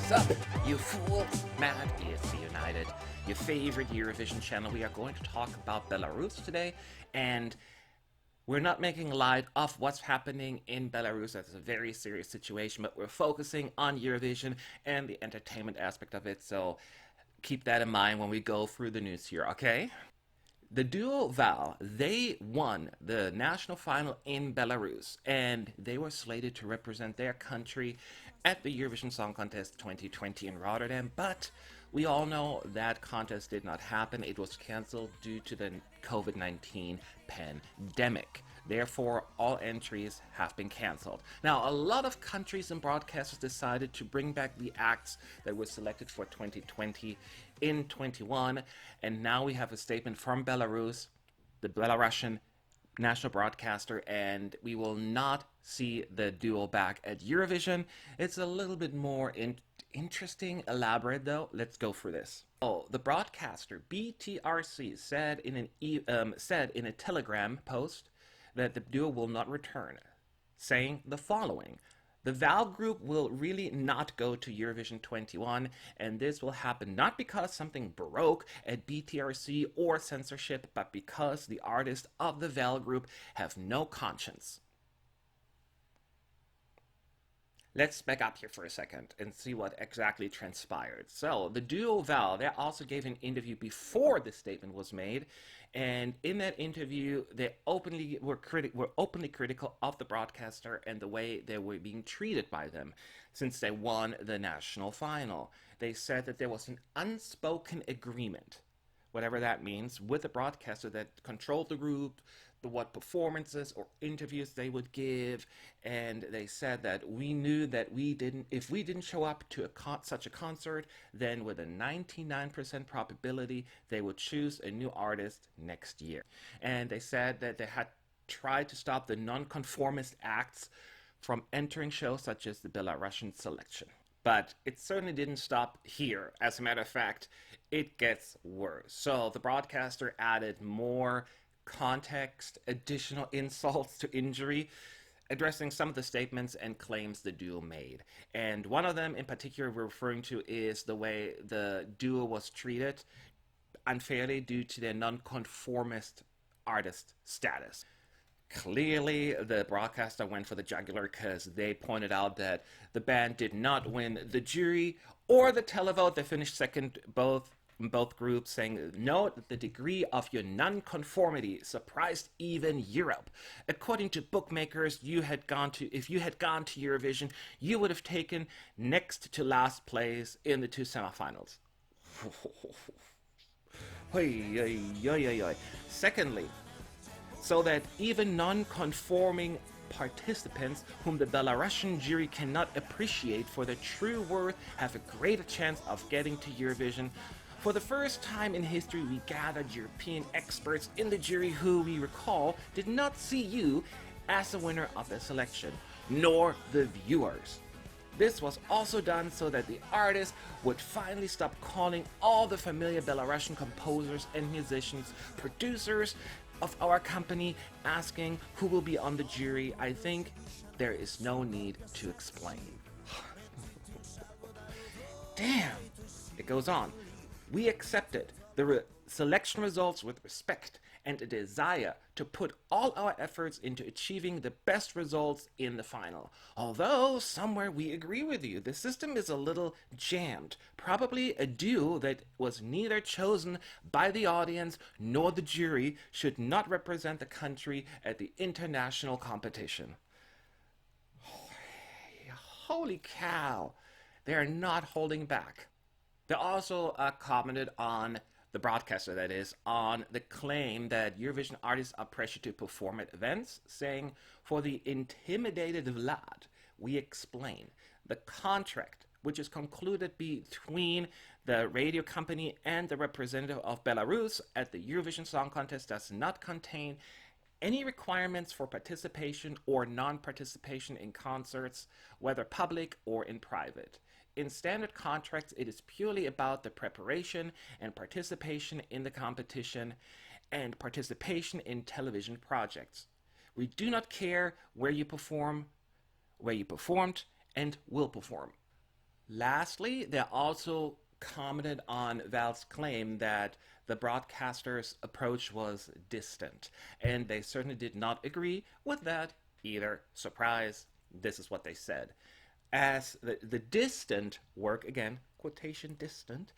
Sup, you fool? Mad is United, your favorite Eurovision channel. We are going to talk about Belarus today, and we're not making light of what's happening in Belarus. That's a very serious situation, but we're focusing on Eurovision and the entertainment aspect of it, so keep that in mind when we go through the news here, okay? The duo VAL, they won the national final in Belarus, and they were slated to represent their country at the Eurovision Song Contest 2020 in Rotterdam, but we all know that contest did not happen. It was cancelled due to the COVID-19 pandemic. Therefore, all entries have been cancelled. Now, a lot of countries and broadcasters decided to bring back the acts that were selected for 2020 in 21, and now we have a statement from Belarus, the Belarusian national broadcaster, and we will not see the duo back at Eurovision. It's a little bit more interesting, elaborate though. Let's go through this. Oh, the broadcaster BTRC said in a Telegram post that the duo will not return, saying the following: the VAL group will really not go to Eurovision 21, and this will happen not because something broke at BTRC or censorship, but because the artists of the VAL group have no conscience. Let's back up here for a second and see what exactly transpired. So, the duo VAL, they also gave an interview before this statement was made, and in that interview, they were openly critical of the broadcaster and the way they were being treated by them since they won the national final. They said that there was an unspoken agreement, whatever that means, with the broadcaster that controlled the group, what performances or interviews they would give, and they said that we knew that if we didn't show up to such a concert, then with a 99% probability they would choose a new artist next year. And they said that they had tried to stop the non-conformist acts from entering shows such as the Belarusian selection. But it certainly didn't stop here. As a matter of fact, it gets worse. So the broadcaster added more context, additional insults to injury, addressing some of the statements and claims the duo made. And one of them in particular we're referring to is the way the duo was treated unfairly due to their nonconformist artist status. Clearly, the broadcaster went for the jugular because they pointed out that the band did not win the jury or the televote. They finished second both groups, saying, note that the degree of your nonconformity surprised even Europe. According to bookmakers, if you had gone to Eurovision, you would have taken next to last place in the two semifinals. Secondly, so that even non-conforming participants whom the Belarusian jury cannot appreciate for their true worth have a greater chance of getting to Eurovision. For the first time in history, we gathered European experts in the jury who, we recall, did not see you as the winner of the selection, nor the viewers. This was also done so that the artists would finally stop calling all the familiar Belarusian composers and musicians producers of our company, asking who will be on the jury. I think there is no need to explain. Damn! It goes on. We accepted the selection results with respect and a desire to put all our efforts into achieving the best results in the final. Although somewhere we agree with you, the system is a little jammed. Probably a duo that was neither chosen by the audience nor the jury should not represent the country at the international competition. Holy cow! They are not holding back. They also commented on the broadcaster, that is, on the claim that Eurovision artists are pressured to perform at events, saying, for the intimidated Vlad, we explain. The contract, which is concluded between the radio company and the representative of Belarus at the Eurovision Song Contest, does not contain any requirements for participation or non-participation in concerts, whether public or in private. In standard contracts, it is purely about the preparation and participation in the competition and participation in television projects. We do not care where you performed, and will perform. Lastly, they also commented on Val's claim that the broadcaster's approach was distant, and they certainly did not agree with that either. Surprise, this is what they said. As the distant work, again, quotation distant,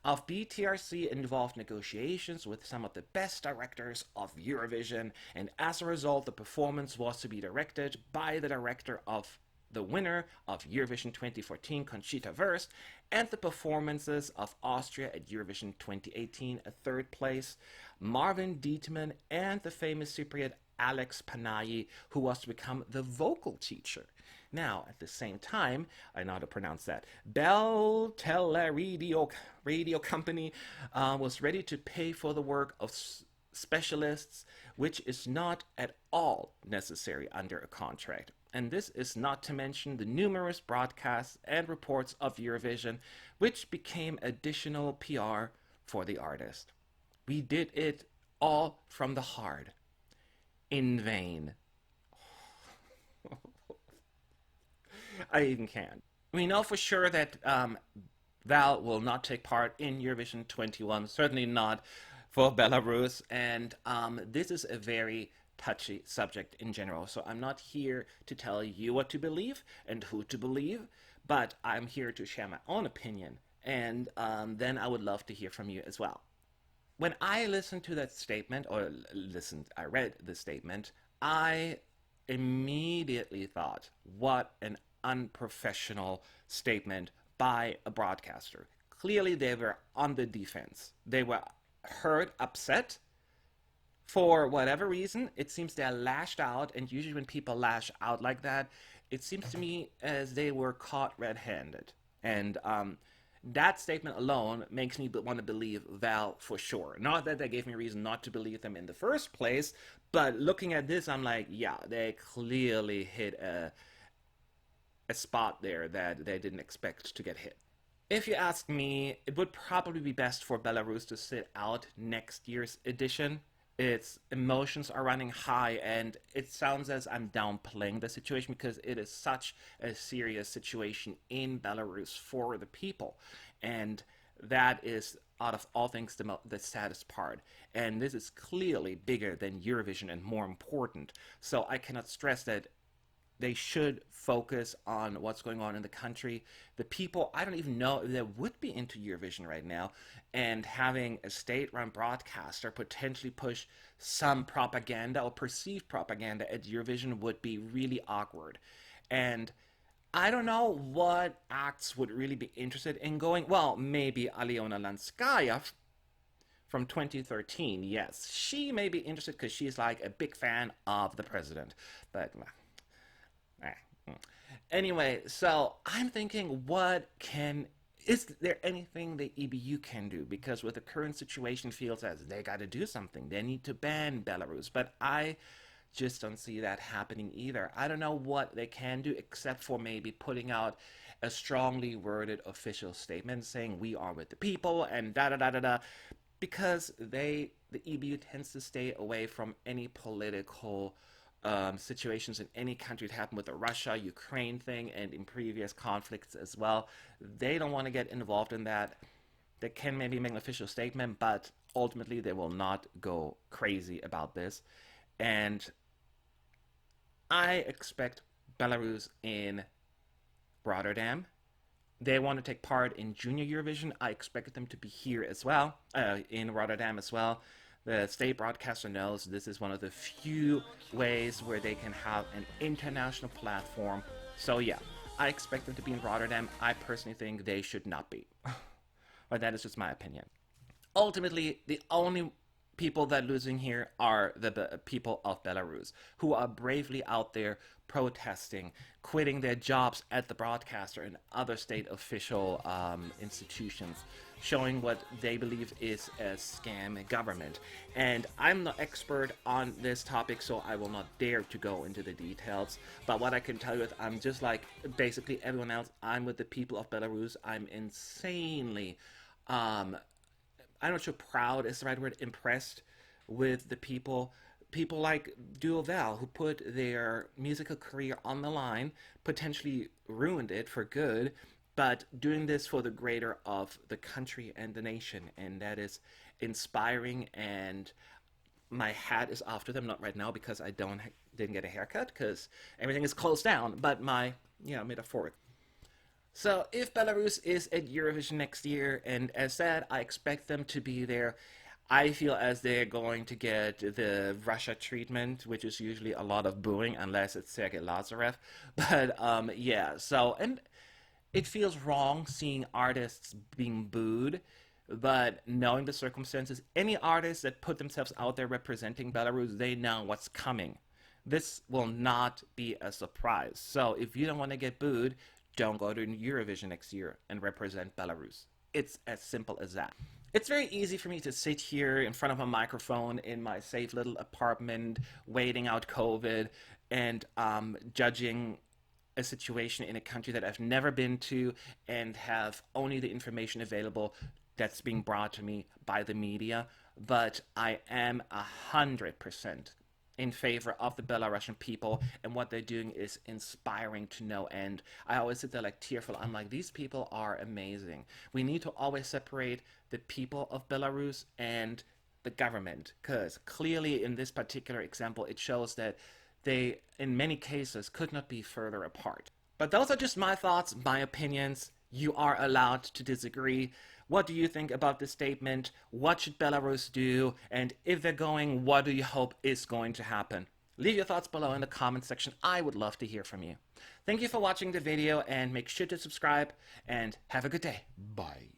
of BTRC involved negotiations with some of the best directors of Eurovision, and as a result, the performance was to be directed by the director of the winner of Eurovision 2014, Conchita Wurst, and the performances of Austria at Eurovision 2018, a third place, Marvin Dietman, and the famous Cypriot Alex Panayi, who was to become the vocal teacher. Now, at the same time, I know how to pronounce that, Bell Teleradio Radio Company was ready to pay for the work of specialists, which is not at all necessary under a contract. And this is not to mention the numerous broadcasts and reports of Eurovision, which became additional PR for the artist. We did it all from the heart, in vain. I even can't. We know for sure that Val will not take part in Eurovision 21, certainly not for Belarus, and this is a very touchy subject in general. So I'm not here to tell you what to believe and who to believe, but I'm here to share my own opinion, and then I would love to hear from you as well. When I listened to that statement, or I read the statement, I immediately thought, what an unprofessional statement by a broadcaster. Clearly, they were on the defense. They were hurt, upset for whatever reason. It seems they're lashed out, and usually when people lash out like that, it seems to me as they were caught red-handed. And that statement alone makes me want to believe Val for sure. Not that they gave me a reason not to believe them in the first place, but looking at this, I'm like, yeah, they clearly hit a spot there that they didn't expect to get hit. If you ask me, it would probably be best for Belarus to sit out next year's edition. Its emotions are running high, and it sounds as I'm downplaying the situation because it is such a serious situation in Belarus for the people. And that is, out of all things, the saddest part. And this is clearly bigger than Eurovision and more important. So I cannot stress that they should focus on what's going on in the country. The people, I don't even know if they would be into Eurovision right now, and having a state-run broadcaster potentially push some propaganda or perceived propaganda at Eurovision would be really awkward. And I don't know what acts would really be interested in going. Well, maybe Aliona Lanskaya from 2013, yes. She may be interested because she's like a big fan of the president. But anyway, so I'm thinking, is there anything the EBU can do? Because with the current situation, feels as they got to do something. They need to ban Belarus, but I just don't see that happening either. I don't know what they can do except for maybe putting out a strongly worded official statement saying we are with the people and da da da da da, because the EBU tends to stay away from any political situations in any country. It happened with the Russia-Ukraine thing and in previous conflicts as well. They don't want to get involved in that. They can maybe make an official statement, but ultimately they will not go crazy about this. And I expect Belarus in Rotterdam. They want to take part in Junior Eurovision. I expect them to be here as well, in Rotterdam as well. The state broadcaster knows this is one of the few ways where they can have an international platform. So yeah, I expect them to be in Rotterdam. I personally think they should not be. But that is just my opinion. Ultimately, the only people that are losing here are the people of Belarus, who are bravely out there protesting, quitting their jobs at the broadcaster and other state official institutions, showing what they believe is a scam government. And I'm no expert on this topic, so I will not dare to go into the details. But what I can tell you is I'm just like basically everyone else. I'm with the people of Belarus. I'm insanely, I'm not sure proud is the right word, impressed with the people. People like VAL, who put their musical career on the line, potentially ruined it for good, but doing this for the greater of the country and the nation, and that is inspiring. And my hat is off to them, not right now because I didn't get a haircut because everything is closed down, but my, metaphoric. So if Belarus is at Eurovision next year, and as said, I expect them to be there, I feel as they're going to get the Russia treatment, which is usually a lot of booing, unless it's Sergei Lazarev. But yeah, so, and it feels wrong seeing artists being booed, but knowing the circumstances, any artists that put themselves out there representing Belarus, they know what's coming. This will not be a surprise. So if you don't want to get booed, don't go to Eurovision next year and represent Belarus. It's as simple as that. It's very easy for me to sit here in front of a microphone in my safe little apartment, waiting out COVID, and judging a situation in a country that I've never been to and have only the information available that's being brought to me by the media. But I am 100% in favor of the Belarusian people, and what they're doing is inspiring to no end. I always sit there like tearful. I'm like, these people are amazing. We need to always separate the people of Belarus and the government, because clearly in this particular example, it shows that they, in many cases, could not be further apart. But those are just my thoughts, my opinions. You are allowed to disagree. What do you think about this statement? What should Belarus do? And if they're going, what do you hope is going to happen? Leave your thoughts below in the comment section. I would love to hear from you. Thank you for watching the video, and make sure to subscribe, and have a good day. Bye.